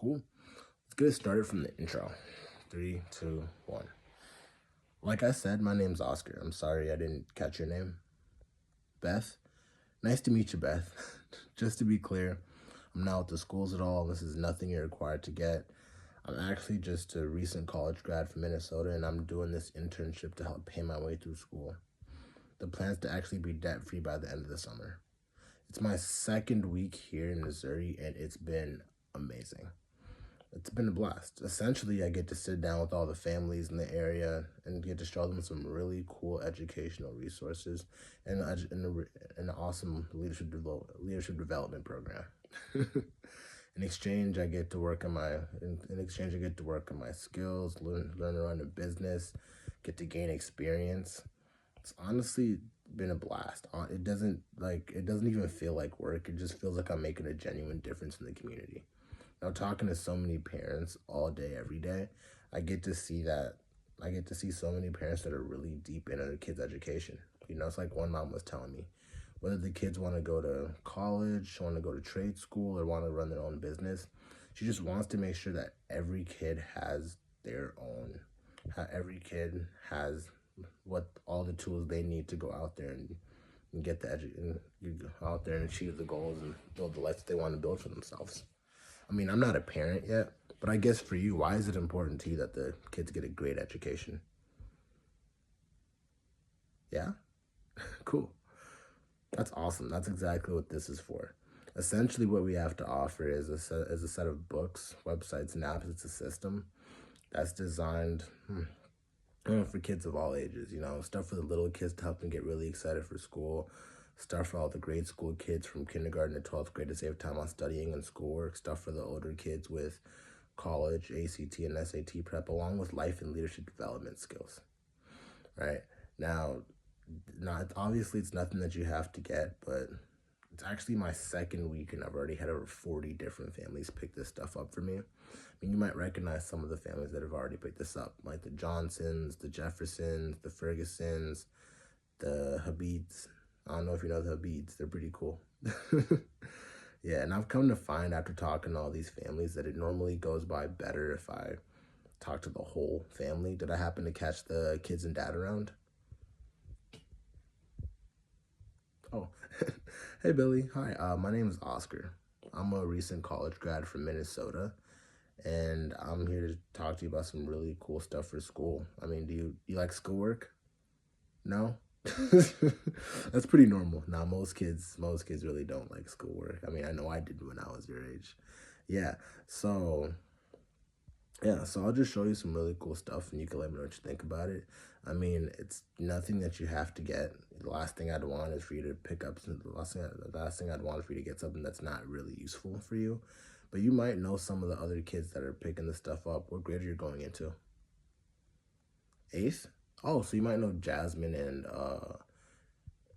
Cool. Let's get it started from the intro. 3, 2, 1. Like I said, my name's Oscar. I'm sorry I didn't catch your name. Beth? Nice to meet you, Beth. Just to be clear, I'm not with the schools at all. This is nothing you're required to get. I'm actually just a recent college grad from Minnesota, and I'm doing this internship to help pay my way through school. The plan's to actually be debt-free by the end of the summer. It's my second week here in Missouri, and it's been amazing. It's been a blast. Essentially, I get to sit down with all the families in the area and get to show them some really cool educational resources and an awesome leadership development program. In exchange, I get to work on my skills, learn around a business, get to gain experience. It's honestly been a blast. It doesn't even feel like work. It just feels like I'm making a genuine difference in the community. Now, talking to so many parents all day, every day, I get to see so many parents that are really deep into their kids' education. It's like one mom was telling me, whether the kids want to go to college, want to go to trade school, or want to run their own business, she just wants to make sure that every kid has every kid has what all the tools they need to go out there and get go out there and achieve the goals and build the life that they want to build for themselves. I mean, I'm not a parent yet, but I guess for you, why is it important to you that the kids get a great education? Yeah? Cool. That's awesome. That's exactly what this is for. Essentially, what we have to offer is a set of books, websites, and apps. It's a system that's designed for kids of all ages, stuff for the little kids to help them get really excited for school, stuff for all the grade school kids from kindergarten to 12th grade to save time on studying and schoolwork, stuff for the older kids with college, ACT, and SAT prep, along with life and leadership development skills, right? Now, obviously it's nothing that you have to get, but it's actually my second week, and I've already had over 40 different families pick this stuff up for me. I mean, you might recognize some of the families that have already picked this up, like the Johnsons, the Jeffersons, the Fergusons, the Habids. I don't know if you know the Habids. They're pretty cool. Yeah, and I've come to find after talking to all these families that it normally goes by better if I talk to the whole family. Did I happen to catch the kids and dad around? Oh, hey, Billy. Hi, my name is Oscar. I'm a recent college grad from Minnesota, and I'm here to talk to you about some really cool stuff for school. I mean, do you like schoolwork? No? That's pretty normal. Now, most kids really don't like schoolwork. I mean, I know I did when I was your age. Yeah, so so I'll just show you some really cool stuff, and you can let me know what you think about it. I mean, it's nothing that you have to get. The last thing I'd want is for you to pick up. The last thing I'd want is for you to get something that's not really useful for you. But you might know some of the other kids that are picking this stuff up. What grade are you going into? 8th? Oh, so you might know Jasmine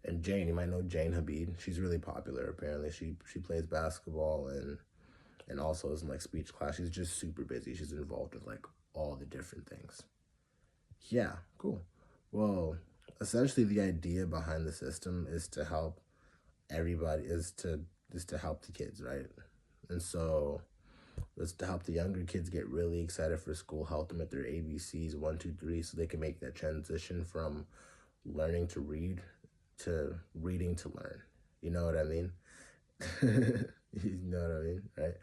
and Jane. You might know Jane Habib. She's really popular apparently. She plays basketball and also is in like speech class. She's just super busy. She's involved with like all the different things. Yeah, cool. Well, essentially the idea behind the system is to help everybody is to help the kids, right? And so it's to help the younger kids get really excited for school, help them at their ABCs 1, 2, 3, so they can make that transition from learning to read to reading to learn. You know what I mean? You know what I mean, right?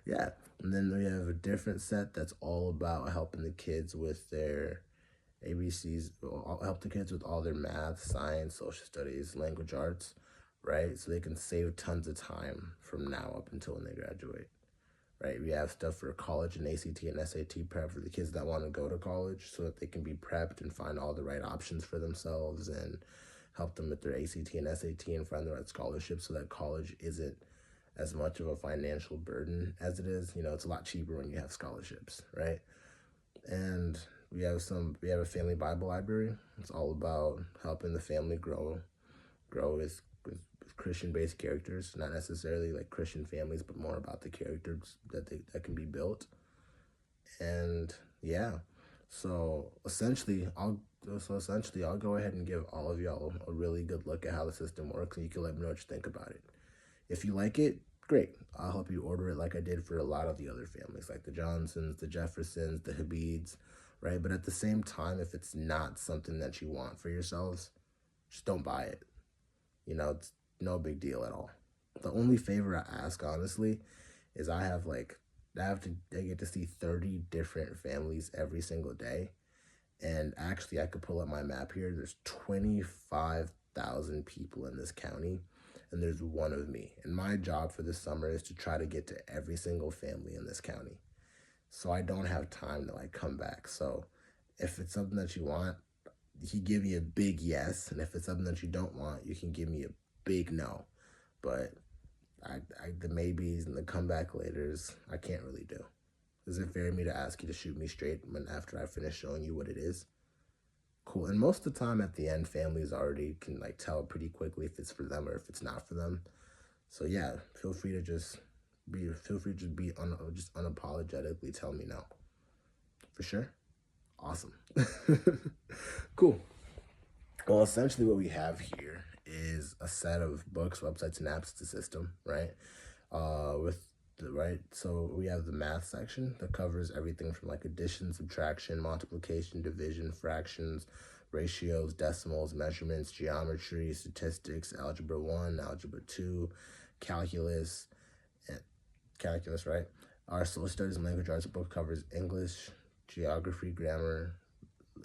Yeah. And then we have a different set that's all about helping the kids with their ABCs, help the kids with all their math, science, social studies, language arts, right? So they can save tons of time from now up until when they graduate, right? We have stuff for college and ACT and SAT prep for the kids that want to go to college so that they can be prepped and find all the right options for themselves and help them with their ACT and SAT and find the right scholarships so that college isn't as much of a financial burden as it is. It's a lot cheaper when you have scholarships, right? And we have a family Bible library. It's all about helping the family grow with Christian-based characters, not necessarily like Christian families, but more about the characters that can be built. And yeah, so essentially I'll go ahead and give all of y'all a really good look at how the system works, and you can let me know what you think about it. If you like it, Great. I'll help you order it like I did for a lot of the other families, like the Johnsons, the Jeffersons, the Habids, right? But at the same time, if it's not something that you want for yourselves, just don't buy it. It's no big deal at all. The only favor I ask, honestly, is I get to see 30 different families every single day. And actually, I could pull up my map here. There's 25,000 people in this county, and there's one of me. And my job for this summer is to try to get to every single family in this county. So I don't have time to come back. So if it's something that you want, you can give me a big yes. And if it's something that you don't want, you can give me a big no. But the maybes and the comeback laters, I can't really do. Is it fair of me to ask you to shoot me straight after I finish showing you what it is? Cool. And most of the time at the end, families already can tell pretty quickly if it's for them or if it's not for them. So yeah, feel free to just be unapologetically tell me no. For sure. Awesome. Cool. Well, essentially what we have here is a set of books, websites, and apps to system, right? So we have the math section that covers everything from addition, subtraction, multiplication, division, fractions, ratios, decimals, measurements, geometry, statistics, algebra 1, algebra 2, calculus, right? Our social studies and language arts book covers English, geography, grammar,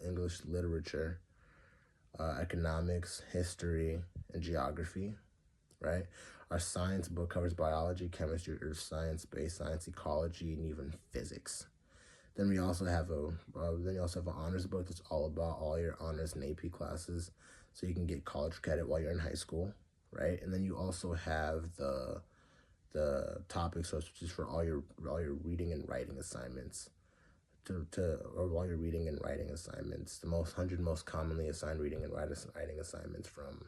English literature, economics, history, and geography, right? Our science book covers biology, chemistry, earth science, space science, ecology, and even physics. Then we also have an honors book that's all about all your honors and AP classes, so you can get college credit while you're in high school, right? And then you also have the topics, which is for all your reading and writing assignments. Or while you're reading and writing assignments, the 100 most commonly assigned reading and writing assignments from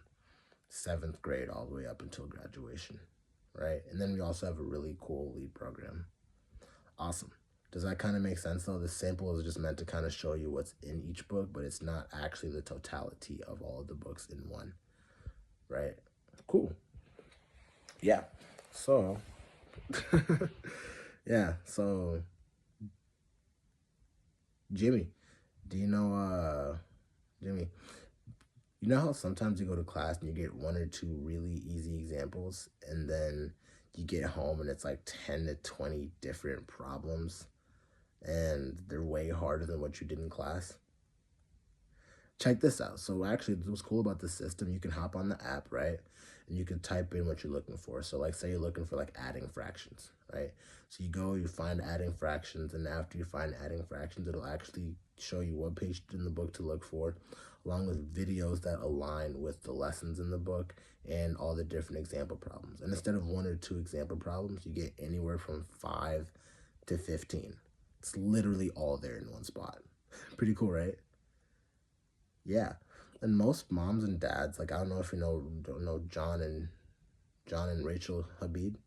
7th grade all the way up until graduation, right? And then we also have a really cool lead program. Awesome. Does that kind of make sense though? The sample is just meant to kind of show you what's in each book, but it's not actually the totality of all of the books in one, right? Cool. Yeah. So, Jimmy, do you know, Jimmy, you know how sometimes you go to class and you get one or two really easy examples, and then you get home and it's 10 to 20 different problems, and they're way harder than what you did in class? Check this out. So actually, what's cool about this system, you can hop on the app, right? And you can type in what you're looking for. So say you're looking for adding fractions, right? So you find adding fractions, and after you find adding fractions, it'll actually show you what page in the book to look for, along with videos that align with the lessons in the book and all the different example problems. And instead of 1 or 2 example problems, you get anywhere from 5 to 15. It's literally all there in one spot. Pretty cool, right? Yeah. And most moms and dads, I don't know if you know John and Rachel Habib.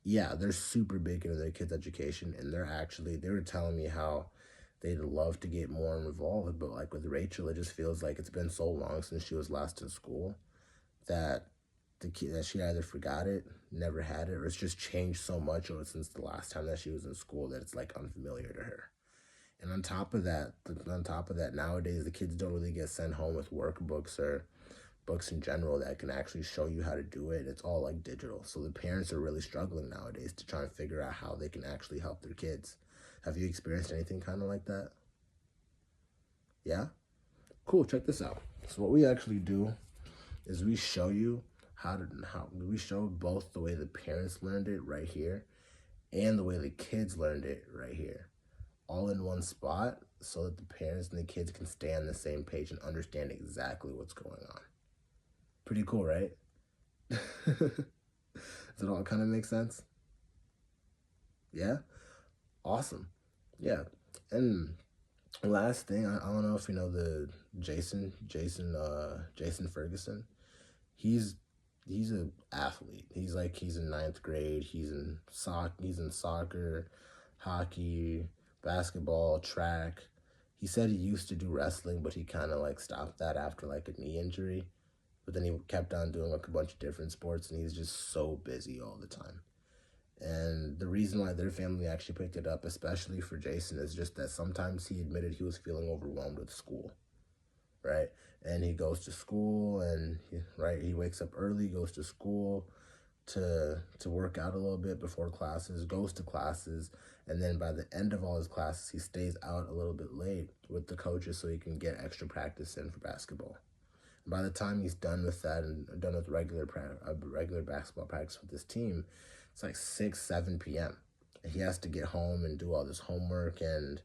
Yeah, they're super big into their kids' education, and they were telling me how they'd love to get more involved, but with Rachel, it just feels like it's been so long since she was last in school that that she either forgot it, never had it, or it's just changed so much since the last time that she was in school that it's unfamiliar to her. And on top of that, nowadays the kids don't really get sent home with workbooks or books in general that can actually show you how to do it. It's all digital. So the parents are really struggling nowadays to try and figure out how they can actually help their kids. Have you experienced anything kind of like that? Yeah? Cool, check this out. So what we actually do is we show you how we show both the way the parents learned it right here and the way the kids learned it right here, all in one spot, so that the parents and the kids can stay on the same page and understand exactly what's going on. Pretty cool, right? Does it all kind of make sense? Yeah? Awesome. Yeah. And last thing, I don't know if you know the Jason Ferguson. He's an athlete. He's in 9th grade. He's in soccer, hockey, basketball, track. He said he used to do wrestling, but he kind of stopped that after a knee injury. but then he kept on doing like a bunch of different sports, and he's just so busy all the time. And the reason why their family actually picked it up, especially for Jason, is just that sometimes he admitted he was feeling overwhelmed with school, right? And he goes to school, and he wakes up early, goes to school to work out a little bit before classes, goes to classes, and then by the end of all his classes, he stays out a little bit late with the coaches so he can get extra practice in for basketball. And by the time he's done with that and done with regular basketball practice with his team, it's like 6, 7 p.m. And he has to get home and do all this homework, and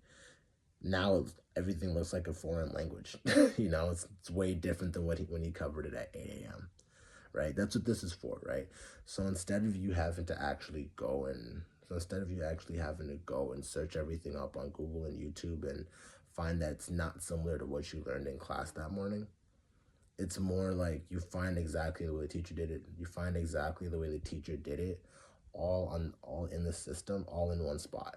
now everything looks like a foreign language. It's way different than when he covered it at 8 a.m. Right? That's what this is for, right? So instead of you having to actually go and so instead of you actually having to go and search everything up on Google and YouTube and find that it's not similar to what you learned in class that morning, it's more like you find exactly the way the teacher did it. You find exactly the way the teacher did it, all in the system, all in one spot.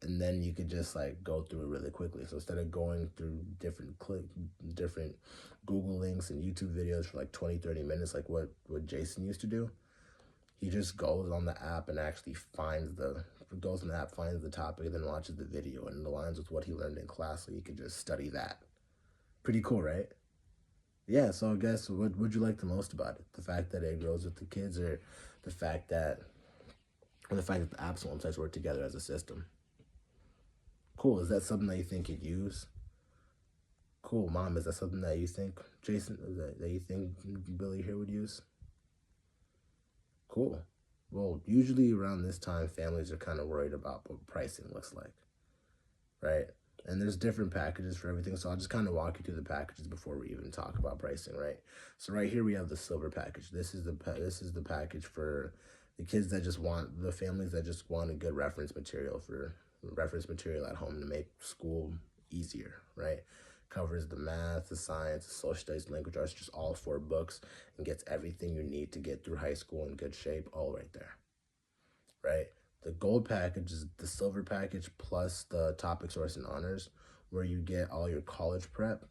And then you could just like go through it really quickly. So instead of going through different Google links and YouTube videos for like 20, 30 minutes, like what Jason used to do, he just goes on the app and actually finds the topic, and then watches the video and it aligns with what he learned in class, so you could just study that. Pretty cool, right? Yeah, so I guess what would you like the most about it? The fact that it grows with the kids, or the fact that the apps and websites work together as a system? Cool. Is that something that you think you'd use? Cool. Mom, is that something that you think, Jason, that you think Billy here would use? Cool. Well, usually around this time, families are kind of worried about what pricing looks like, right? And there's different packages for everything, so I'll just kind of walk you through the packages before we even talk about pricing, right? So right here we have the silver package. This is the package for the families that just want a good reference material at home to make school easier, right? Covers the math, the science, the social studies, language arts, just all 4 books, and gets everything you need to get through high school in good shape, all right there, right? The gold package is the silver package plus the topic source and honors, where you get all your college prep,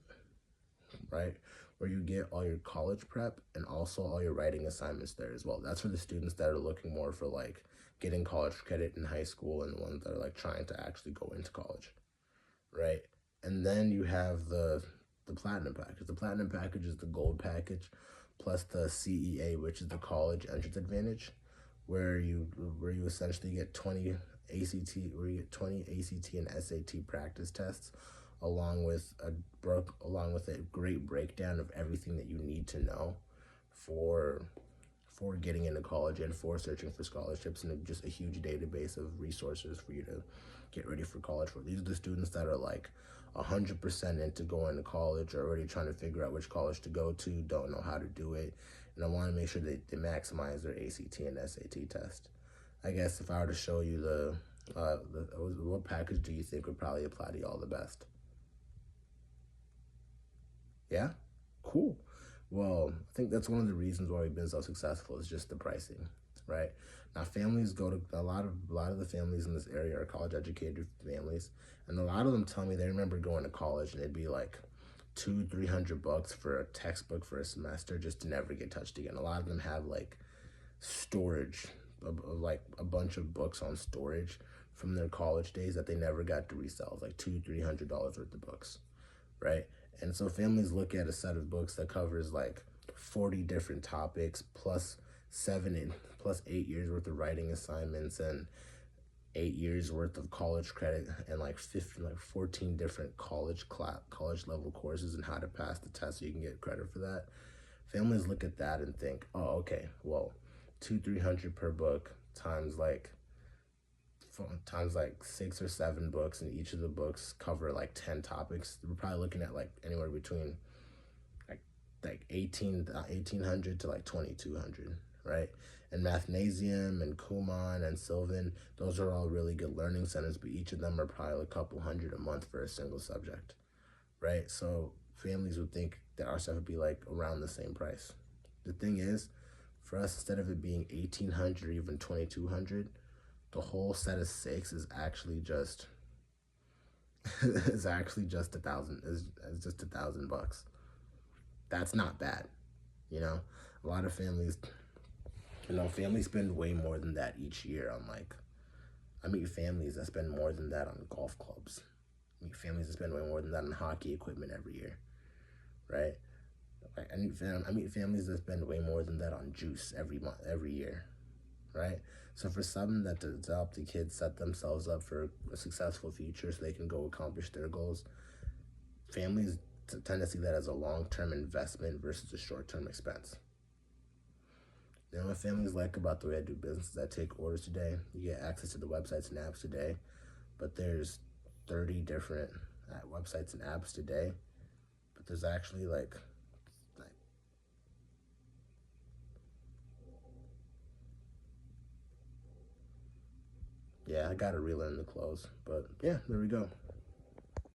right? Where you get all your college prep and also all your writing assignments there as well. That's for the students that are looking more for like getting college credit in high school, and the ones that are like trying to actually go into college, right? And then you have the platinum package. The platinum package is the gold package plus the CEA, which is the college entrance advantage, where you essentially get 20 ACT and SAT practice tests, along with a great breakdown of everything that you need to know for getting into college and for searching for scholarships, and just a huge database of resources for you to get ready for college for. These are the students that are like 100% into going to college, or already trying to figure out which college to go to, don't know how to do it, and I want to make sure that they maximize their ACT and SAT test. I guess if I were to show you what package do you think would probably apply to y'all the best? Yeah? Cool. Well, I think that's one of the reasons why we've been so successful, is just the pricing, right? Now, families go to a lot of the families in this area are college educated families, and a lot of them tell me they remember going to college and it'd be like $200-300 for a textbook for a semester, just to never get touched again. A lot of them have like storage, like a bunch of books on storage from their college days that they never got to resell. It's like $200-300 worth of books, right? And so families look at a set of books that covers like 40 different topics, plus 8 years worth of writing assignments, and 8 years worth of college credit, and like 14 different college level courses, and how to pass the test so you can get credit for that. Families look at that and think, oh, okay, well, 200-300 per book times like 6 or 7 books, and each of the books cover like 10 topics. We're probably looking at like anywhere between like 1800 to like 2200, right? And Mathnasium and Kumon and Sylvan, those are all really good learning centers, but each of them are probably a couple hundred a month for a single subject, right? So families would think that our stuff would be like around the same price. The thing is, for us, instead of it being 1800 or even 2200, the whole set of 6 is actually just is actually just $1,000 $1,000. That's not bad. You know, a lot of families, families spend way more than that each year on like, I meet families that spend more than that on golf clubs. I meet families that spend way more than that on hockey equipment every year, right? Like I meet families that spend way more than that on juice every month, every year, right? So for some that to help the kids set themselves up for a successful future so they can go accomplish their goals, families tend to see that as a long-term investment versus a short-term expense. You know what families like about the way I do business is I take orders today. You get access to the websites and apps today, but there's 30 different websites and apps today, but there's actually like yeah, I gotta relearn the close, but yeah, there we go.